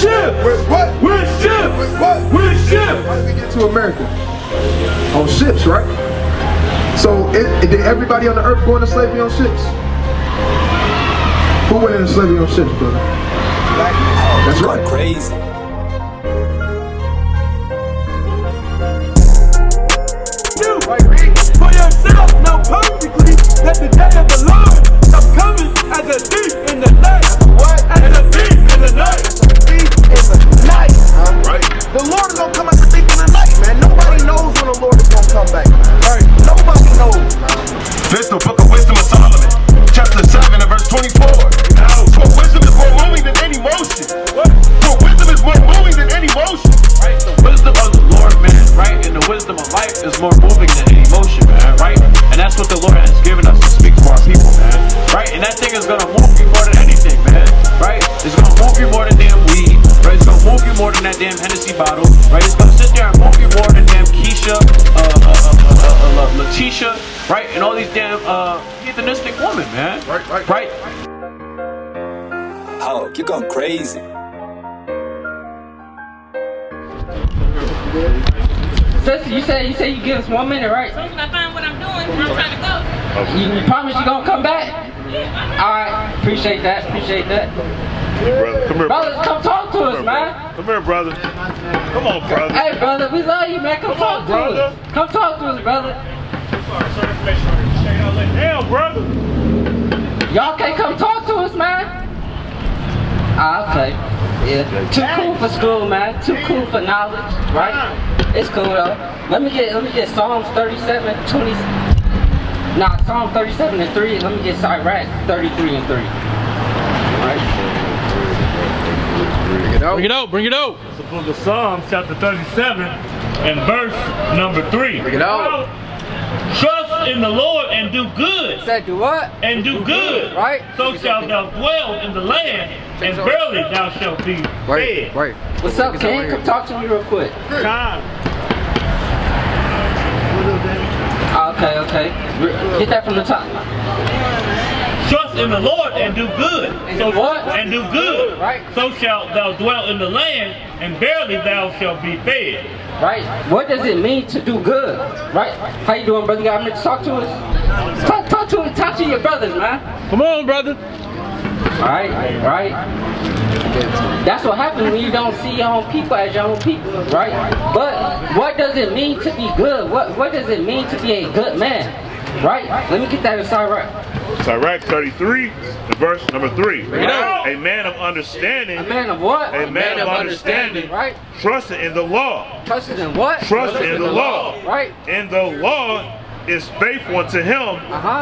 ship. With what? With ship. With what? With ship. How did we get to America? On ships, right? So did everybody on the earth go into slavery on ships? Who went into slavery on ships, brother? That's right. Crazy. For yourself, know perfectly that the day of the Lord is coming as a thief in the night. What? As a thief in the night. Thief in the night. Right. The Lord is gonna come as a thief in the night, man. Nobody knows when the Lord is gonna come back. Right. Nobody knows. This the book of wisdom of Solomon, chapter 7 and verse 24. For wisdom is more moving than any motion. For wisdom is more moving than any motion. Right? The wisdom of the Lord, man, right? And the wisdom of life is more moving than any emotion, man, right? And that's what the Lord has given us to speak to our people, man, right? And that thing is gonna move you more than anything, man, right? It's gonna move you more than damn weed, right? It's gonna move you more than that damn Hennessy bottle, right? It's gonna sit there and move you more than damn Keisha, Letitia, right? And all these damn heathenistic women, man. Right? Oh, you're going crazy. Sister, you say you give us 1 minute, right? As soon as I find what I'm doing, I'm trying to go. You promise you gonna come back? Alright, appreciate that. Brother, come here. Brothers, come talk to us, man. Come here, brother. Come on, brother. Hey, brother, we love you, man. Come talk to us. Come talk to us, brother. Damn, brother. Y'all can't come talk to us, man. Okay. Yeah. Too cool for school, man. Too cool for knowledge, right? It's cool though. Let me get Psalms 37, 20. Nah, Psalm 37 and 3. Let me get Sirach 33 and 3. Right? Bring it out. It's the book of Psalms, chapter 37, and verse number 3. Bring it out. Trust in the Lord and do good. Said do what? And do good. Right? So shalt thou dwell in the land, and verily thou shalt be fed. Right. What's up, King? Come talk to me real quick. Time. Okay. Get that from the top. Trust in the Lord and do good. So what? And do good. Right. So shalt thou dwell in the land, and verily thou shalt be fed. Right? What does it mean to do good? Right? How you doing, brother? You got a minute to talk to us? Talk to your brothers, man. Come on, brother. Right? That's what happens when you don't see your own people as your own people, right? But what does it mean to be good? What does it mean to be a good man? Right? Let me get that inside right. Sirach 33, the verse number 3. Right. A man of understanding. A man of what? A man of understanding. Right? Trusting in the law. Trusting in what? Trusting in the law. Right? And the law is faithful unto him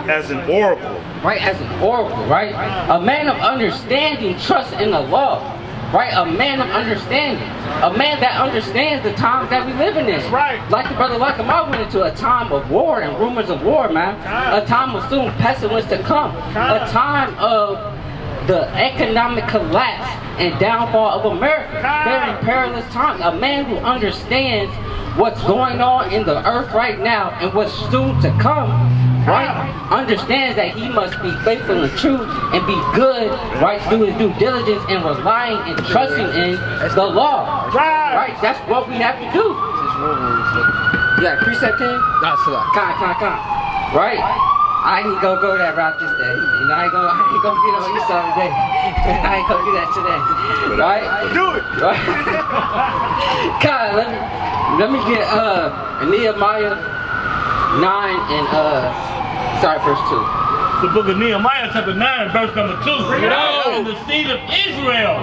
as an oracle. Right, as an oracle, right? A man of understanding trusts in the law. Right? A man of understanding. A man that understands the times that we live in this. Right. Like the brother Lakama went into a time of war and rumors of war, man. A time of soon pestilence to come. A time of the economic collapse and downfall of America. Very perilous times. A man who understands what's going on in the earth right now and what's soon to come, right? Understands that he must be faithful and true and be good, right? Do his due diligence and relying and trusting in the law. Right? That's what we have to do. You got a precept, King? That's a lot. Con. Right? I ain't gonna go that route this day. You know, I ain't gonna get on your side today. I ain't gonna do that today. Right? Do it! Right? God, let me get Nehemiah 9 and verse 2. The book of Nehemiah, chapter 9, verse number 2. And the seed of Israel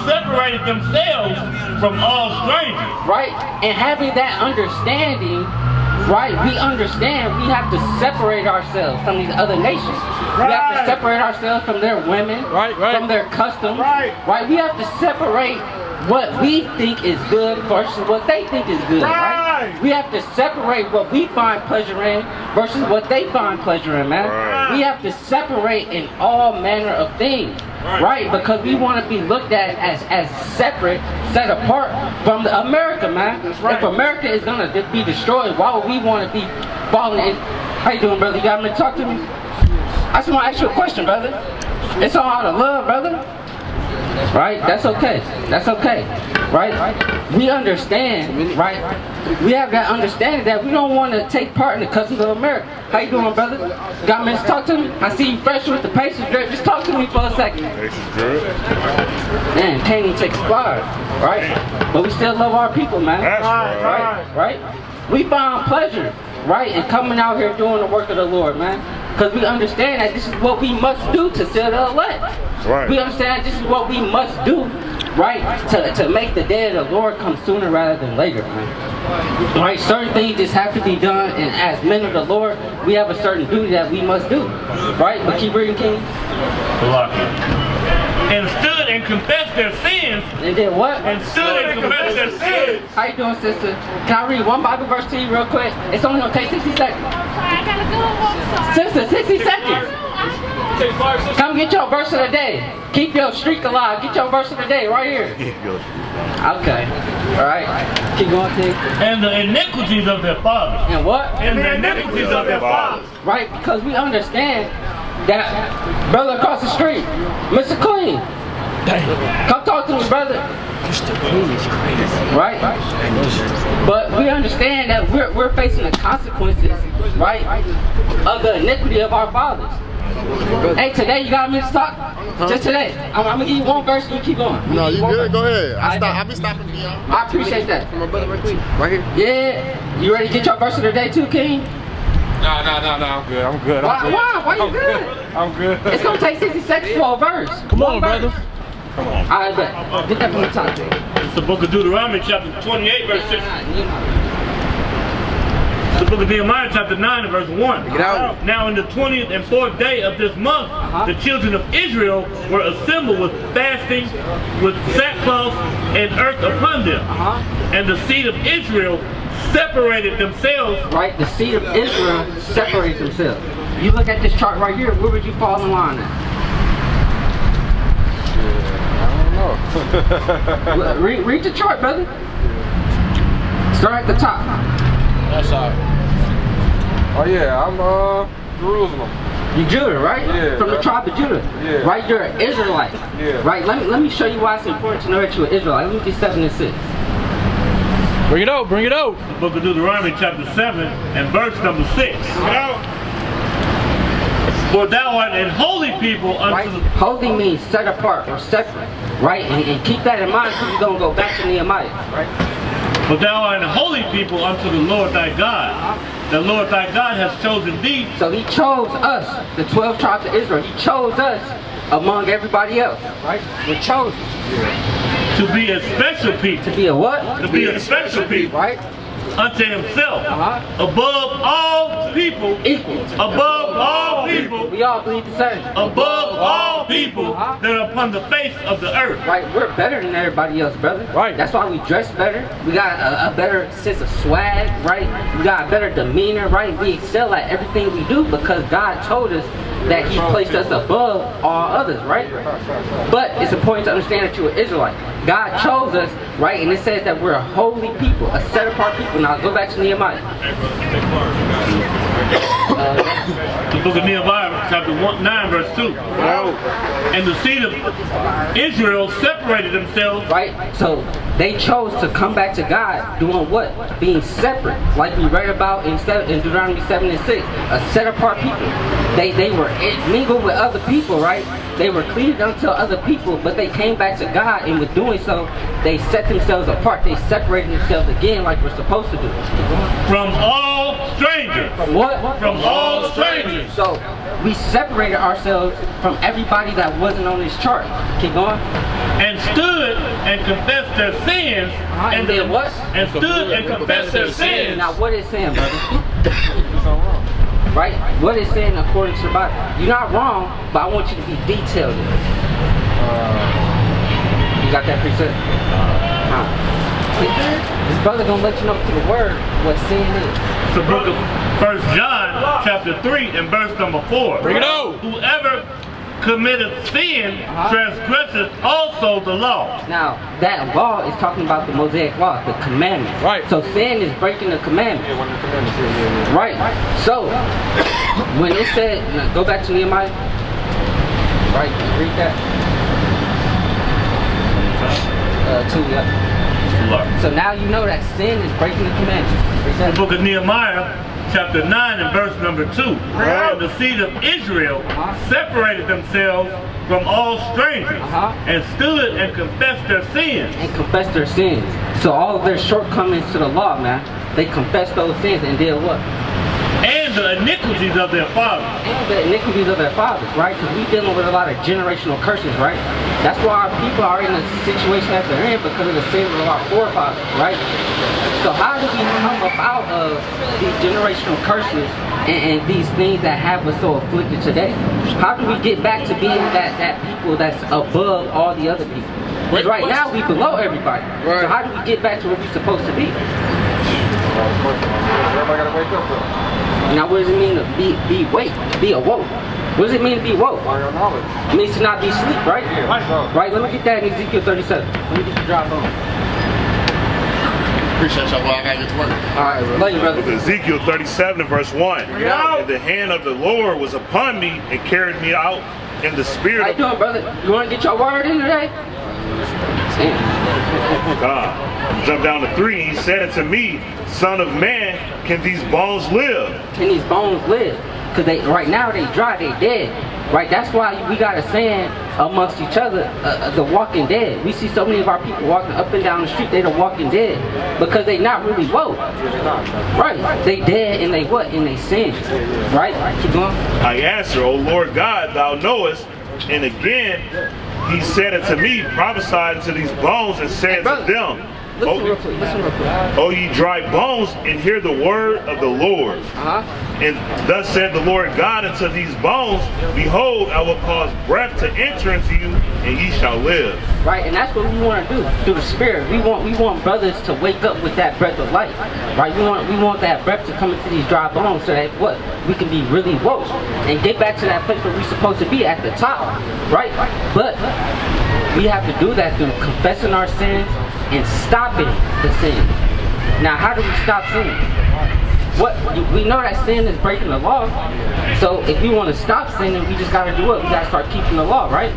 separated themselves from all strangers. Right? And having that understanding, right, we understand we have to separate ourselves from these other nations. We have to separate ourselves from their women, from their customs. Right? We have to separate what we think is good versus what they think is good. Right? We have to separate what we find pleasure in versus what they find pleasure in, man. We have to separate in all manner of things. Right? Because we want to be looked at as separate, set apart from America, man. If America is going to be destroyed, why would we want to be falling in? How you doing, brother? You got me to talk to me? I just want to ask you a question, brother. It's all out of love, brother. right? That's okay. That's okay, right? We understand, right? We have that understanding that we don't want to take part in the customs of America. How you doing, brother? Got a minute to talk to me? I see you fresh with the patience drip. Just talk to me for a second. Man, can't even take a slide, right? But we still love our people, man. Right? We find pleasure, right, in coming out here doing the work of the Lord, man. Because we understand that this is what we must do to seal the elect. Right. We understand this is what we must do, right, to make the day of the Lord come sooner rather than later, man. Right, certain things just have to be done, and as men of the Lord, we have a certain duty that we must do, right? But keep reading, King. And stood and confessed their sins. And did what? And stood and confessed their sins. How you doing, sister? Can I read one Bible verse to you real quick? It's only gonna take 60 seconds. I gotta go. I'm sorry. Sister, 60 seconds. Come get your verse of the day. Keep your streak alive. Get your verse of the day right here. Okay. Alright. Keep going, King. And the iniquities of their fathers. And what? And the iniquities of their fathers. Right, because we understand that brother across the street, Mr. Clean. Come talk to me, brother. Right? But we understand that we're facing the consequences, right, of the iniquity of our fathers. Hey, today you got me to talk? Just today. I'm gonna give you one verse and you keep going. No, you good? Go ahead. I'll be stopping for y'all. I appreciate that. My brother right quick. Right here. Yeah. You ready to get your verse of the day too, King? No, I'm good. Why you good? I'm good. It's gonna take 60 seconds for a verse. Come on, brother. Alright, bet. Get that from the top. It's the book of Deuteronomy chapter 28 verse 6. The book of Nehemiah chapter 9 and verse 1. Get out. Now in the 20th and 4th day of this month, the children of Israel were assembled with fasting, with sackcloth and earth upon them. And the seed of Israel separated themselves. Right, the seed of Israel separated themselves. You look at this chart right here, where would you fall in line at? Read the chart, brother. Start at the top. That's all. Oh yeah, I'm Jerusalem. You Judah, right? Yeah. From the tribe of Judah. Yeah. Right, you're an Israelite. Yeah. Right, let me show you why it's important to know that you're an Israelite. Let me get 7 and 6. Bring it out, bring it out. The book of Deuteronomy chapter 7 and verse number 6. For thou art an holy people unto Right? Holy means set apart or separate. Right? And keep that in mind because you're going to go back to Nehemiah. Right? But thou art a holy people unto the Lord thy God. The Lord thy God has chosen thee. So he chose us, the 12 tribes of Israel. He chose us among everybody else. Right? We're chosen. To be a special people. To be a what? To be a special people. Right? Unto himself. Above all people. Equal. Above all people. We all believe the same. Above all people that are upon the face of the earth. Right, we're better than everybody else, brother. Right. That's why we dress better. We got a better sense of swag, right? We got a better demeanor, right? We excel at everything we do because God told us that he placed us above all others, right? But it's important to understand that you're an Israelite. God chose us, right? And it says that we're a holy people, a set apart people. Now go back to Nehemiah. The book of Nehemiah, chapter 9, verse 2. And the seed of Israel separated themselves. Right? So they chose to come back to God doing what? Being separate. Like we read about in Deuteronomy 7 and 6. A set apart people. They were mingled with other people, right? They were cleaved unto other people, but they came back to God, and with doing so, they set themselves apart. They separated themselves again like we're supposed to do. From all strangers. From what? From all strangers. So we separated ourselves from everybody that wasn't on this chart. Keep going. And stood and confessed their sins. And then what? And stood and confessed their sins. Now what is saying, brother? Right? What is saying according to the Bible? You're not wrong, but I want you to be detailed in it. You got that preset? This brother gonna let you know through the word what sin is. The book of 1 John chapter 3 and verse number 4. Bring it out. Whoever committeth sin transgresseth also the law. Now, that law is talking about the Mosaic law, the commandments. Right. So sin is breaking the commandments. Right. So, when it said, now go back to Nehemiah. Right, read that. 2, yeah. So now you know that sin is breaking the commandments. The book of Nehemiah, chapter 9 and verse number 2. And the seed of Israel separated themselves from all strangers and stood and confessed their sins. And confessed their sins. So all of their shortcomings to the law, man, they confessed those sins and did what? And the iniquities of their fathers. And the iniquities of their fathers, right? Because we're dealing with a lot of generational curses, right? That's why our people are in the situation that they're in, because of the sins of our forefathers, right? So how do we come up out of these generational curses and these things that have us so afflicted today? How do we get back to being that people that's above all the other people? Because right now we below everybody. Right. So how do we get back to where we're supposed to be? Everybody gotta wake up though. Now what does it mean to be awake, be awoke? What does it mean to be woke? It means to not be asleep, right? Right, let me get that in Ezekiel 37. Let me get the drop on. Appreciate y'all, boy. I gotta get to work. Alright, love you, brother. Ezekiel 37 and verse 1. And the hand of the Lord was upon me and carried me out in the spirit. How you doing, brother? You want to get your word in today? God. Jump down to 3. He said unto me, Son of man, can these bones live? Can these bones live? Because they right now they dry, they dead. Right? That's why we got a saying amongst each other, the walking dead. We see so many of our people walking up and down the street, they the walking dead. Because they not really woke. Right. They dead and they what? And they sin. Right? Keep going. I answer, O Lord God, thou knowest. And again, he said unto me, prophesy unto these bones, and said to them, Listen real quick. O ye dry bones, and hear the word of the Lord. And thus said the Lord God unto these bones, behold, I will cause breath to enter into you, and ye shall live. Right, and that's what we want to do through the Spirit. We want brothers to wake up with that breath of life. Right, we want that breath to come into these dry bones, so that what we can be really woke and get back to that place where we're supposed to be at the top. Right, but we have to do that through confessing our sins and stopping the sin. Now, how do we stop sin? We know that sin is breaking the law. So if we want to stop sinning, we just got to do what? We got to start keeping the law, right?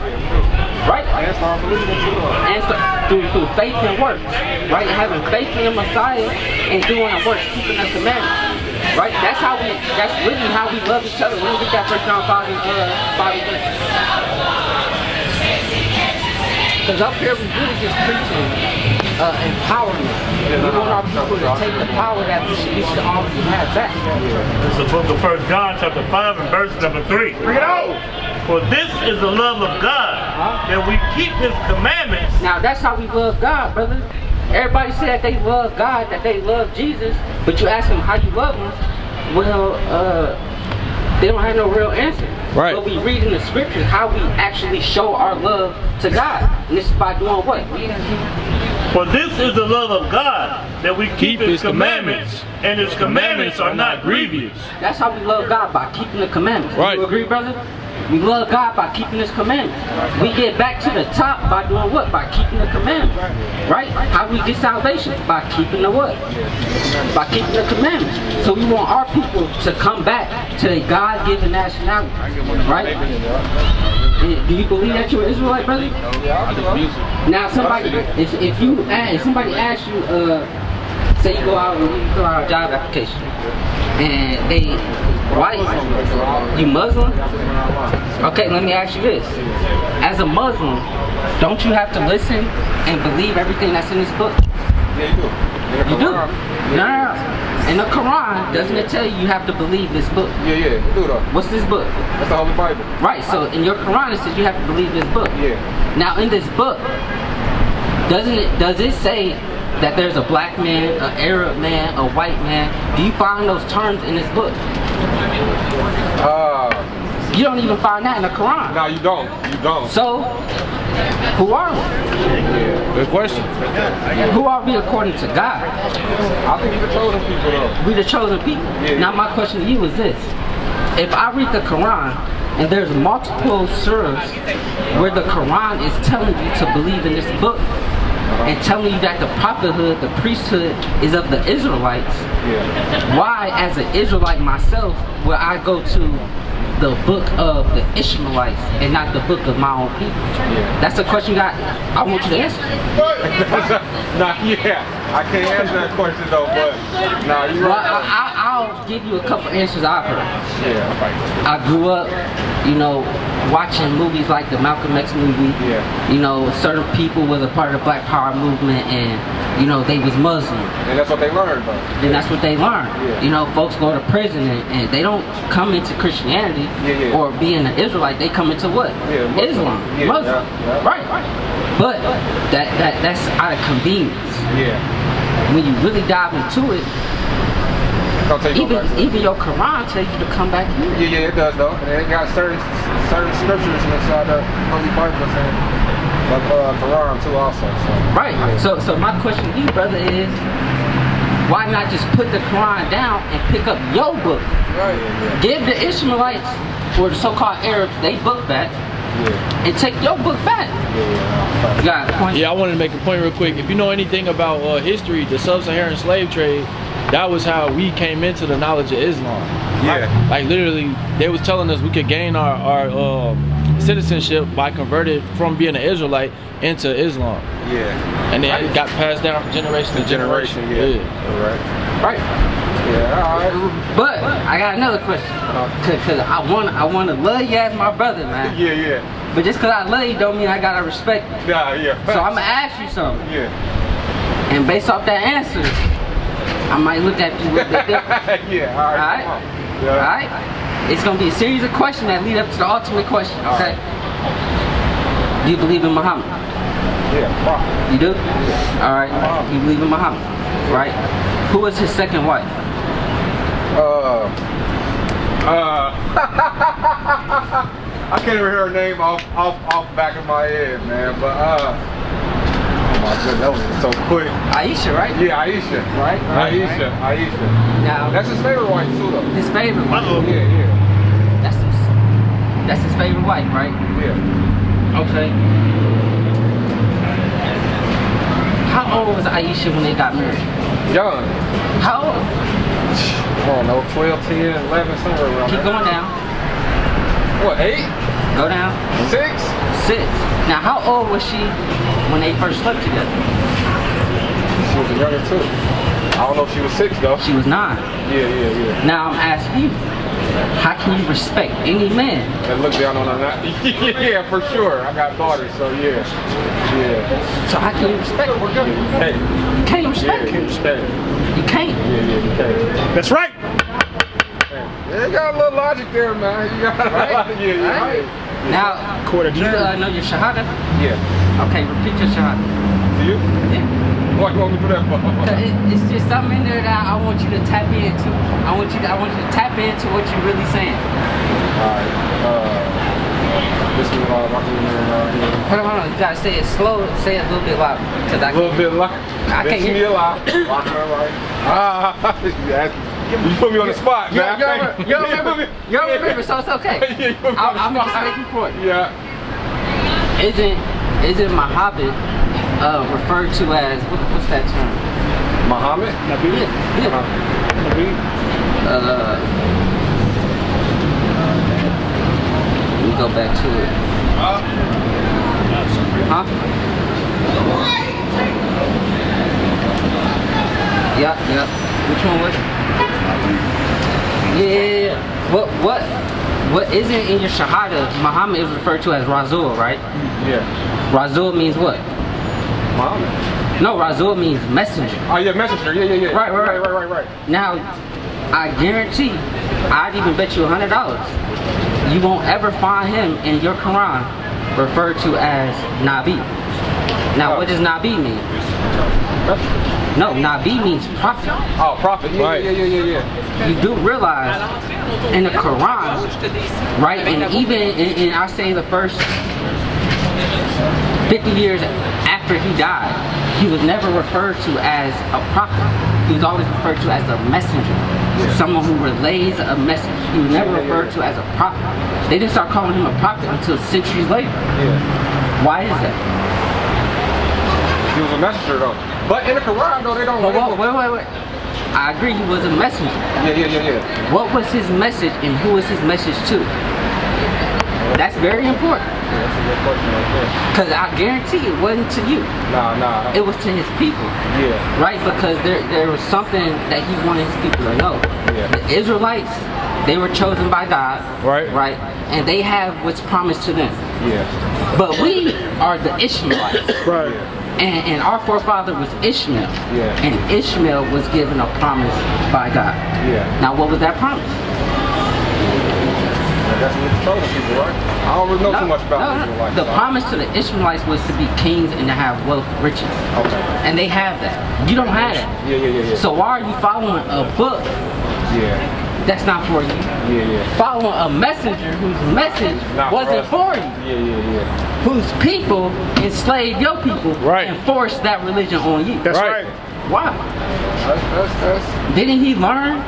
Right? And so, through faith and works, right? Having faith in the Messiah and doing the works, keeping the commandments. Right? That's really how we love each other. When we get that breakdown Father. Because up here we really just preaching empowerment. We want our people to take the power that we should already have back. It's the book of 1 John chapter 5 and verse number 3. Bring it out! For this is the love of God, that we keep his commandments. Now that's how we love God, brother. Everybody say that they love God, that they love Jesus, but you ask them how you love him, well, they don't have no real answer. Right. But we read in the scriptures how we actually show our love to God. And this is by doing what? For this is the love of God, that we keep his commandments, and his commandments are not grievous. That's how we love God, by keeping the commandments. Right. You agree, brother? We love God by keeping his commandments. We get back to the top by doing what? By keeping the commandments. Right? How we get salvation? By keeping the what? By keeping the commandments. So we want our people to come back to the God-given nationality. Right? Do you believe that you're an Israelite, brother? Now somebody, if somebody asks you, say you go out and you fill out a job application, and they white, you Muslim? Okay, let me ask you this. As a Muslim, don't you have to listen and believe everything that's in this book? Yeah, you do. You do? No. In the Quran, doesn't it tell you have to believe this book? Yeah, you do though. What's this book? That's the Holy Bible. Right, so in your Quran it says you have to believe this book. Yeah. Now in this book, does it say that there's a black man, an Arab man, a white man? Do you find those terms in this book? You don't even find that in the Quran. No, you don't. You don't. So, who are we? Yeah. Good question. Who are we according to God? I think we're the chosen people though. We the chosen people. Yeah. Now my question to you is this. If I read the Quran, and there's multiple surahs where the Quran is telling you to believe in this book, and telling you that the prophethood, the priesthood is of the Israelites, why as an Israelite myself will I go to the book of the Ishmaelites and not the book of my own people? That's a question I want you to answer. Nah, yeah. I can't answer that question though, but nah, you Well, right. I'll give you a couple answers I've heard. Yeah, right. I grew up, you know, watching movies like the Malcolm X movie. Yeah. You know, certain people was a part of the Black Power movement, and you know they was Muslim, And that's what they learned though. and that's what they learned. Yeah. You know, folks go to prison and they don't come into Christianity Yeah. or being an Israelite. They come into what? Yeah, Muslim. Islam, Yeah, Muslim. yeah. Right. But that's out of convenience. Yeah. When you really dive into it, Don't take no back to it. even your Quran tells you to come back here. Yeah, it does though. And it got certain scriptures inside the Holy Bible saying, like Quran too also. So. Right. So my question to you, brother, is why not just put the Quran down and pick up your book? Right. Yeah. Give the Ishmaelites or the so-called Arabs they book back and take your book back. You got a point? Yeah, I wanted to make a point real quick. If you know anything about history, the sub-Saharan slave trade, that was how we came into the knowledge of Islam. Yeah. Like literally, they was telling us we could gain our citizenship by converting from being an Israelite into Islam. Yeah. And then it got passed down from generation to generation. Yeah. Right. Yeah. All right. But I got another question. Cause I wanna love you as my brother, man. Yeah. But just cause I love you don't mean I gotta respect you. Nah, yeah. So I'm gonna ask you something. Yeah. And based off that answer, I might look at you a little bit different. Yeah. All right. Alright? Yeah. Alright? It's gonna be a series of questions that lead up to the ultimate question, okay? Do you believe in Muhammad? Yeah. Prophet. You do? Alright. You believe in Muhammad, right? Who was his second wife? I can't even hear her name off the back of my head, man. But oh my goodness, that was so quick. Aisha, right? Yeah, Aisha. Right? Aisha. Now, That's his favorite wife too, though. his favorite wife. Yeah. That's his favorite wife, right? Yeah. Okay. How old was Aisha when they got married? Young. How old? I don't know, 12, 10, 11, somewhere around Keep there. going down. What, 8? Go down. 6? 6. Now, how old was she when they first slept together? She was younger too. I don't know if she was 6 though. She was 9. Yeah. Now I'm asking you, how can you respect any man? And look down on her now. Yeah, for sure. I got daughters, so yeah. So how can you respect her? Hey. You can't respect Yeah, her. respect. You can't. Yeah, you can. That's right. Yeah, you got a little logic there, man. You got a lot of, yeah. Right? Now, you know your Shahada? Yeah. Okay, repeat your Shahada. Do you? Yeah. What you want me to do that for? It's just something in there that I want you to tap into. I want you to tap into what you're really saying. Alright. This is Hold on. You gotta say it slow. Say it a little bit louder. Cause I a little bit loud. I can't hear me a lot. Walking right. You put me on the spot, man. You don't remember, so it's okay. I'm just making point. Yeah. Isn't Muhammad referred to as what's that term? Muhammad? Yeah. Let me go back to it. Huh? Yeah. Which one was it? Yeah. What isn't in your Shahada? Muhammad is referred to as Rasul, right? Yeah. Rasul means what? Muhammad. No, Rasul means messenger. Oh yeah, messenger. Yeah. Right. Now, I guarantee, I'd even bet you $100, you won't ever find him in your Quran referred to as Nabi. Now, what does Nabi mean? No, Nabi means prophet. Oh, prophet. Yeah. You do realize in the Quran, right, and even in I say the first 50 years after he died, he was never referred to as a prophet. He was always referred to as a messenger. Someone who relays a message. He was never referred to as a prophet. They didn't start calling him a prophet until centuries later. Yeah. Why is that? He was a messenger though. But in the Quran though, they don't. Wait. I agree he was a messenger. Yeah. What was his message and who was his message to? That's very important. Yeah, that's a good question right there. Because I guarantee it wasn't to you. Nah. It was to his people. Yeah. Right? Because there was something that he wanted his people to know. Yeah. The Israelites, they were chosen by God. Right. Right? And they have what's promised to them. Yeah. But we are the Ishmaelites. Right. And our forefather was Ishmael. Yeah. And Ishmael was given a promise by God. Yeah. Now what was that promise? That's what it's chosen people, right? I don't really know too much about Israelites. The promise to the Ishmaelites was to be kings and to have wealth, riches. Okay. And they have that. You don't have that. Yeah. So why are you following a book that's not for you? Yeah. Following a messenger whose message Not wasn't for you. Yeah. Whose people enslaved your people Right. and forced that religion on you. That's right. Why? That's Didn't he learn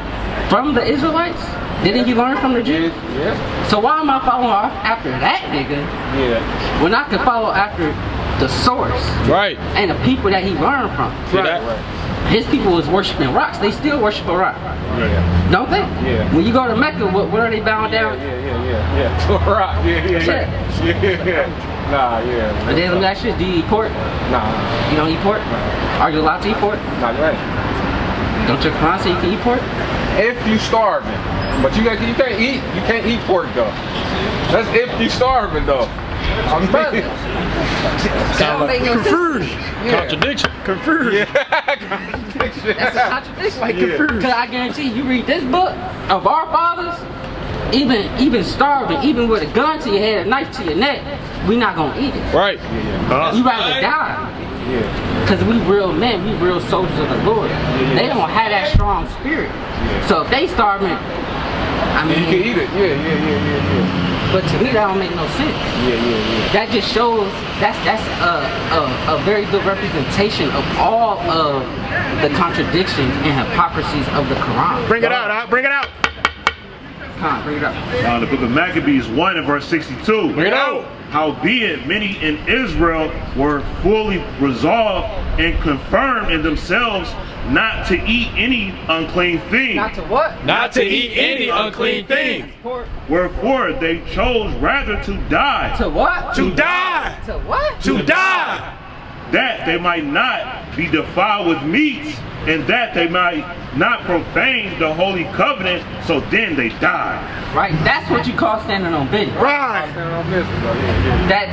from the Israelites? Didn't he learn from the Jews? Yeah. So why am I following after that nigga Yeah. when I can follow after the source Right. and the people that he learned from? See that? His people was worshiping rocks. They still worship a rock, don't they? Yeah. When you go to Mecca, what are they bowing down? Yeah. To a rock. Yeah. Nah, yeah. But then let me ask you, do you eat pork? Nah. You don't eat pork? Are you allowed to eat pork? Not right. Don't your Quran say you can eat pork? If you starving, but you can't eat pork though. That's if you starving though. I'm Brother. That don't make no sense. Contradiction. Yeah. That's a contradiction. Like Because I guarantee you read this book of our fathers, even starving, even with a gun to your head, a knife to your neck, we not gonna eat it. Right. You rather die. Yeah. Because we real men, we real soldiers of the Lord. They don't have that strong spirit. So if they starving, I mean, You can eat it. Yeah. but to me that don't make no sense. Yeah. That just shows that's a very good representation of all of the contradictions and hypocrisies of the Quran. Bring it out. Bring it out. Come on, bring it up. The book of Maccabees 1 and verse 62. Bring it out. Howbeit many in Israel were fully resolved and confirmed in themselves not to eat any unclean thing. Not to what? Not to eat any unclean thing. Wherefore they chose rather to die. To what? To die. To what? To die. That they might not be defiled with meats, and that they might not profane the holy covenant, so then they died. Right? That's what you call standing on business. Right. That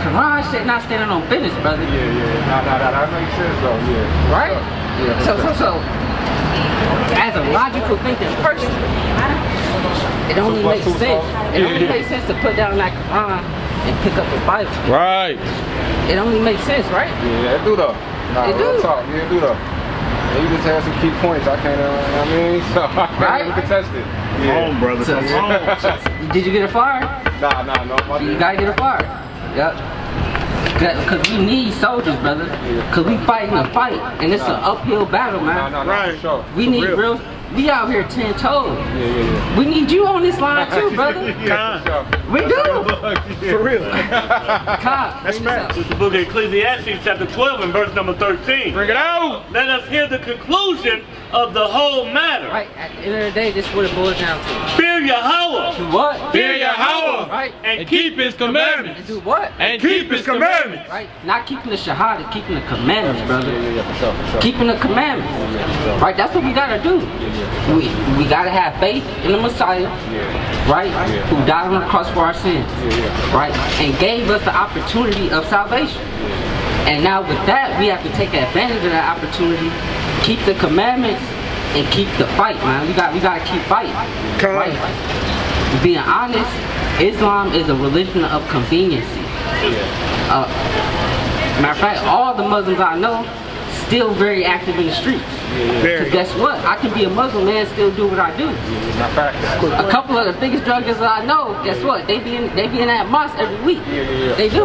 Quran shit not standing on business, brother. Yeah. Nah, that makes sense though. Yeah. Right? Yeah. So as a logical thinking person, it only makes sense. It only makes sense to put down that Quran and pick up the Bible. Right. It only makes sense, right? Yeah, it do though. Nah, It real do. talk. Yeah, it do though. And you just have some key points. I can't, I mean, so I can't Right? even contest it. Come on, brother. So- Come on. Did you get a flyer? Nah, no. You gotta get a flyer. Yep. Because we need soldiers, brother. Because we fighting a fight, and it's an uphill battle, man. No, for sure. We need real. We out here 10 toes. Yeah. We need you on this line too, brother. Yeah, for sure. We do. For real. Cobb, That's bring this facts. up. It's the book of Ecclesiastes chapter 12 and verse number 13. Bring it out. Let us hear the conclusion of the whole matter. Right. At the end of the day, this is what it boils down to. Fear Yahweh Do what? Fear Yahweh. Right. and Keep his commandments. And do what? And keep his commandments. Right. Not keeping the Shahada, keeping the commandments, brother. Yeah, for sure. Keeping the commandments. Right. That's what we gotta do. We gotta have faith in the Messiah. Right. Who died on the cross for our sins. Right. And gave us the opportunity of salvation. And now with that, we have to take advantage of that opportunity, keep the commandments, and keep the fight, man. We gotta keep fighting. Right? Being honest, Islam is a religion of conveniency. Matter of fact, all the Muslims I know still very active in the streets. Because guess what? I can be a Muslim man and still do what I do. A couple of the biggest drug dealers I know, guess what? They be in that mosque every week. They do.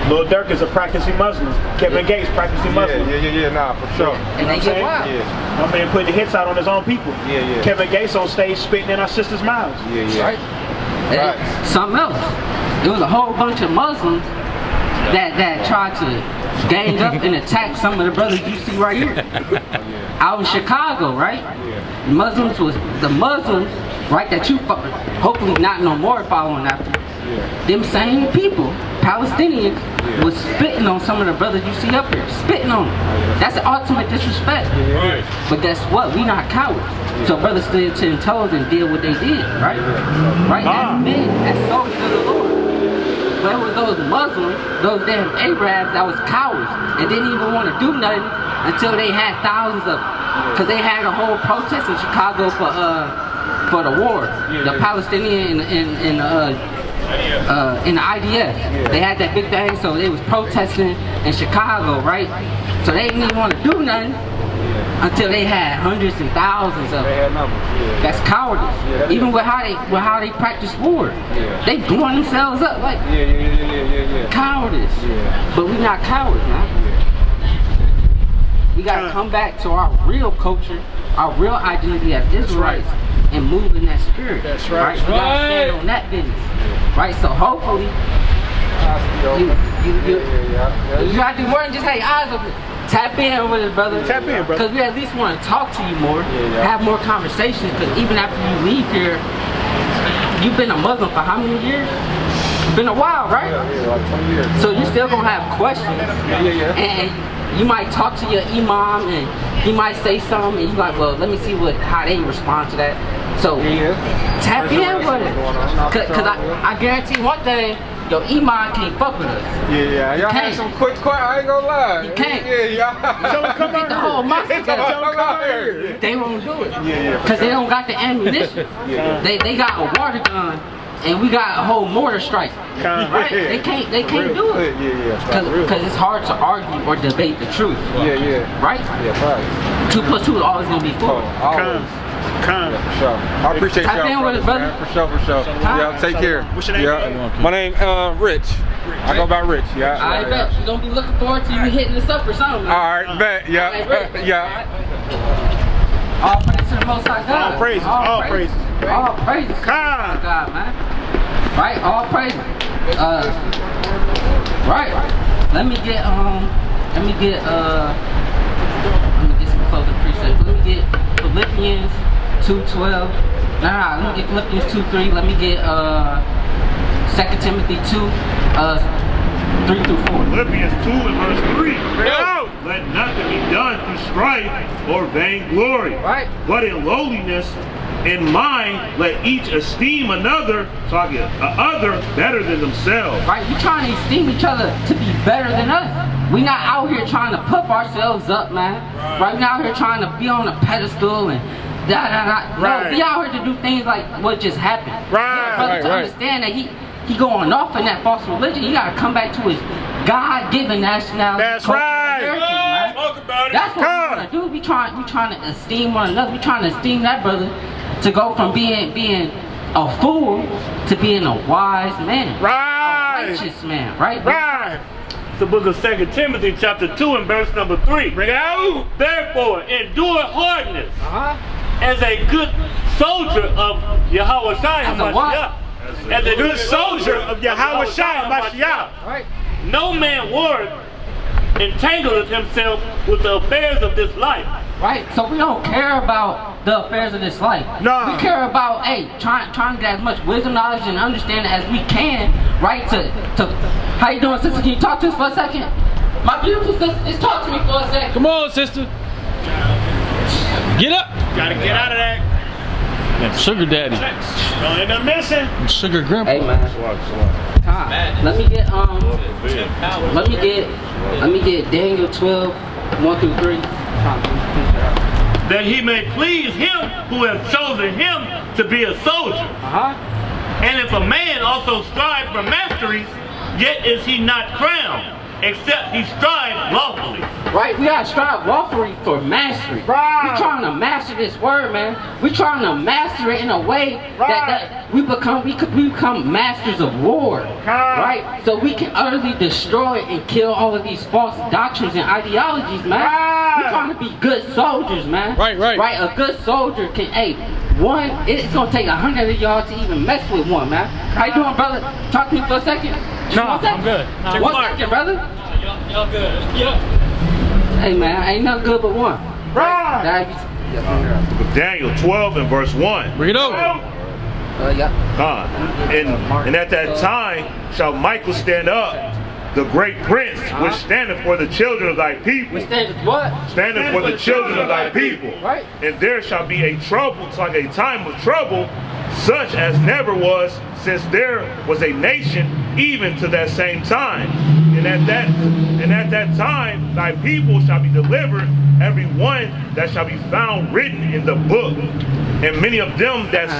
Lil Durk is a practicing Muslim. Kevin Gates practicing Muslim. Nah, for sure. And they get wild. My man putting the hits out on his own people. Yeah. Kevin Gates on stage spitting in our sisters' mouths. Right? And something else. There was a whole bunch of Muslims that tried to gang up and attack some of the brothers you see right here. Out in Chicago, right? The Muslims right? That you hopefully not no more following after. Them same people, Palestinians, was spitting on some of the brothers you see up here, spitting on them. That's the ultimate disrespect. But guess what? We not cowards. So brothers stood 10 toes and did what they did, right? Right? As men, as soldiers of the Lord. But it was those Muslims, those damn Arabs that was cowards and didn't even want to do nothing until they had thousands of them. Because they had a whole protest in Chicago for the war, the Palestinian and in the IDF. They had that big thing, so they was protesting in Chicago, right? So they didn't even want to do nothing until they had hundreds and thousands of them. That's cowardice. Even with how they practice war. They blowing themselves up like cowardice. But we not cowards, man. We gotta come back to our real culture, our real identity as Israelites, and move in that spirit. That's right. We gotta stand on that business. Right? So hopefully you gotta do more than just have your eyes open. Tap in with us, brother. Tap in, brother. Because we at least want to talk to you more, have more conversations. Because even after you leave here, you've been a Muslim for how many years? Been a while, right? Like 20 years. So you still gonna have questions. And you might talk to your imam and he might say something and you like, well, let me see how they respond to that. So tap in with it. Cause I guarantee one thing, your imam can't fuck with us. Y'all had some quick I ain't gonna lie. You can't. Tell them come out the whole mosque together. They won't do it. Cause they don't got the ammunition. They got a water gun. And we got a whole mortar strike, right? They can't do it, because it's hard to argue or debate the truth, right? 2 + 2 is always gonna be 4. I appreciate y'all, brother. For sure. Yeah, take care. What's your name? My name Rich. I go by Rich. I bet you're gonna be looking forward to you hitting this up or something. All right, bet. All praise to the Most High God. All praises. All praises. All praises. God, man. Right? All praises. Right. Let me get some closing precepts. Let me get Philippians 2:12. Let me get Philippians 2:3. Let me get 2 Timothy 2 3-4. Philippians 2 and verse 3. Let nothing be done through strife or vainglory, but in lowliness in mind, let each esteem another better than themselves. Right? We trying to esteem each other to be better than us. We not out here trying to puff ourselves up, man. Right? We not out here trying to be on a pedestal and No, we out here to do things like what just happened. But to understand that he going off in that false religion, he gotta come back to his God-given nationality. That's right. Talk about it. That's what we wanna do. We trying to esteem one another. We trying to esteem that brother to go from being a fool to being a wise man. A righteous man, right? It's the book of 2 Timothy chapter 2 and verse number 3. Bring it out. Therefore, endure hardness as a good soldier of Yahweh Shai HaMashiach. As a good soldier of Yahweh Shai HaMashiach. Right. No man warreth entangleth himself with the affairs of this life. Right. So we don't care about the affairs of this life. No. We care about trying to get as much wisdom, knowledge, and understanding as we can. Right. To how you doing, sister? Can you talk to us for a second? My beautiful sister, just talk to me for a second. Come on, sister. Get up. Gotta get out of that. Sugar daddy. Don't end up missing. Sugar grandpa. Hey man. Let me get Daniel 12:1-3. That he may please him who hath chosen him to be a soldier. And if a man also strive for masteries, yet is he not crowned, except he strive lawfully. Right, we gotta strive lawfully for mastery. We trying to master this word, man. We trying to master it in a way that we become masters of war. Right? So we can utterly destroy and kill all of these false doctrines and ideologies, man. We trying to be good soldiers, man. Right. A good soldier can, it's gonna take 100 of y'all to even mess with one, man. How you doing, brother? Talk to me for a second. I'm good. One second, brother. Y'all good. Yeah. Hey man, ain't nothing good but one. Daniel 12 and verse 1. Bring it over. God. And at that time shall Michael stand up, the great prince, which standeth for the children of thy people. Which standeth what? Standeth for the children of thy people. Right. And there shall be a trouble, it's like a time of trouble, such as never was since there was a nation, even to that same time. And at that time thy people shall be delivered, every one that shall be found written in the book. And many of them that's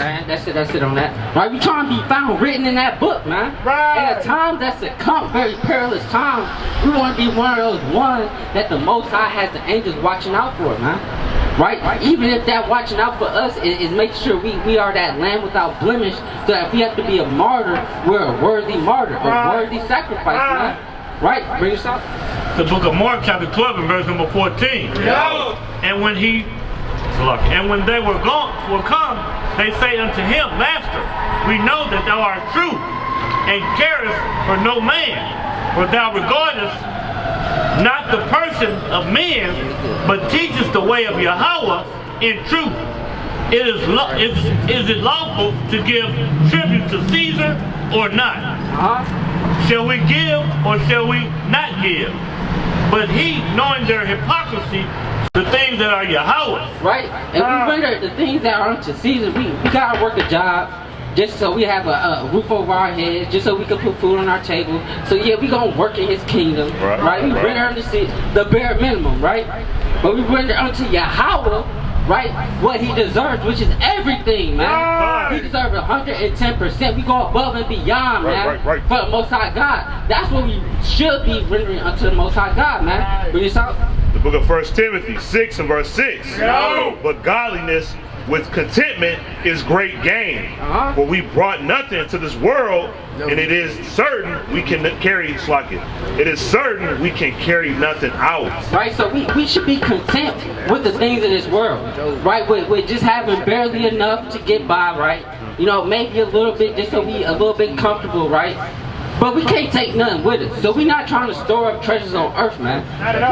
it on that. Right, we trying to be found written in that book, man. Right. At a time that's to come, very perilous time, we want to be one of those ones that the Most High has the angels watching out for, man. Right? Even if that watching out for us is making sure we are that lamb without blemish, so that if we have to be a martyr, we're a worthy martyr, a worthy sacrifice, man. Right? Bring us out. The book of Mark chapter 12 and verse number 14. And when they were come, they say unto him, Master, we know that thou art true, and carest for no man, for thou regardest not the person of men, but teachest the way of Yahweh in truth. Is it lawful to give tribute to Caesar or not? Shall we give or shall we not give? But he, knowing their hypocrisy, the things that are Yahweh. Right? And we render the things that are unto Caesar. We gotta work a job just so we have a roof over our heads, just so we can put food on our table. So yeah, we gonna work in his kingdom, right? We render unto the bare minimum, right? But we render unto Yahweh, right, what he deserves, which is everything, man. He deserves 110%. We go above and beyond, man, for the Most High God. That's what we should be rendering unto the Most High God, man. Bring this out. The book of 1 Timothy 6 and verse 6. But godliness with contentment is great gain. For we brought nothing into this world, and it is certain we can carry it is certain we can carry nothing out. Right, so we should be content with the things of this world. Right, with just having barely enough to get by, right? You know, maybe a little bit just so we a little bit comfortable, right? But we can't take nothing with us. So we're not trying to store up treasures on earth, man.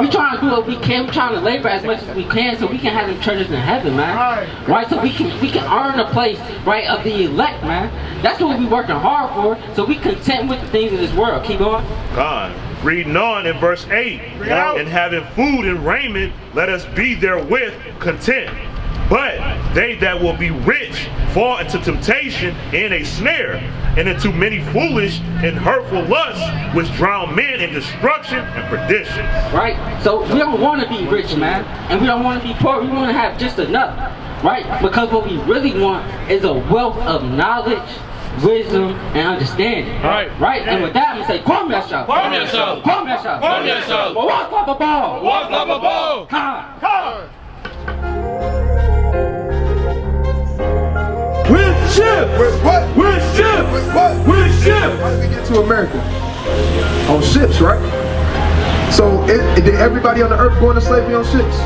We're trying to do what we can. We're trying to labor as much as we can so we can have them treasures in heaven, man. Right? So we can earn a place, right, of the elect, man. That's what we're working hard for. So we content with the things of this world. Keep going. God. Reading on in verse 8. And having food and raiment, let us be therewith content. But they that will be rich fall into temptation and a snare, and into many foolish and hurtful lusts, which drown men in destruction and perdition. Right? So we don't want to be rich, man, and we don't want to be poor. We want to have just enough, right? Because what we really want is a wealth of knowledge, wisdom, and understanding. Right? And with that, I'm going to say, Kwame Yashau. Kwame Yashau. Kwame Yashau. Kwame Yashau. What's up, a ball? What's up, a ball? Come. With ship! With what? With ship! With what? With ship! How did we get to America? On ships, right? So, did everybody on the earth go into slavery on ships?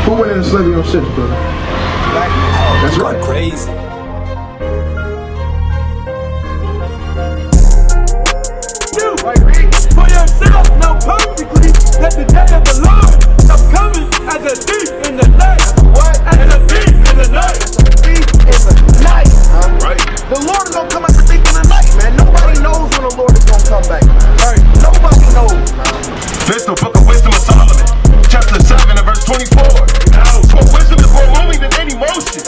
Who went into slavery on ships, brother? That's right. Crazy. For yourself, know perfectly that the day of the Lord is coming as a thief in the night. What? As a thief in the night. Thief in the night. Right. The Lord is gonna come as a thief in the night, man. Nobody knows when the Lord is gonna come back. Right. Nobody knows. This the book of wisdom of Solomon, chapter 7 and verse 24. For wisdom is more moving than any motion.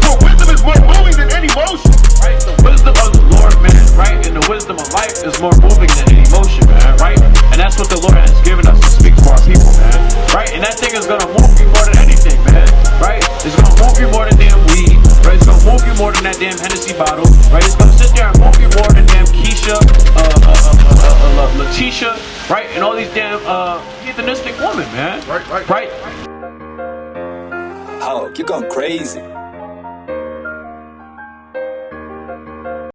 For wisdom is more moving than any motion. Right. The wisdom of the Lord, man, right, and the wisdom of life is more moving than any motion, man, right? And that's what the Lord has given us to speak for our people, man, right? And that thing is gonna move you more than anything, man, right? It's gonna move you more than damn weed, right? It's gonna move you more than that damn Hennessy bottle, right? It's gonna sit there and move you more than damn Keisha, Letitia, right? And all these damn heathenistic women, man. Right. Oh, you're going crazy.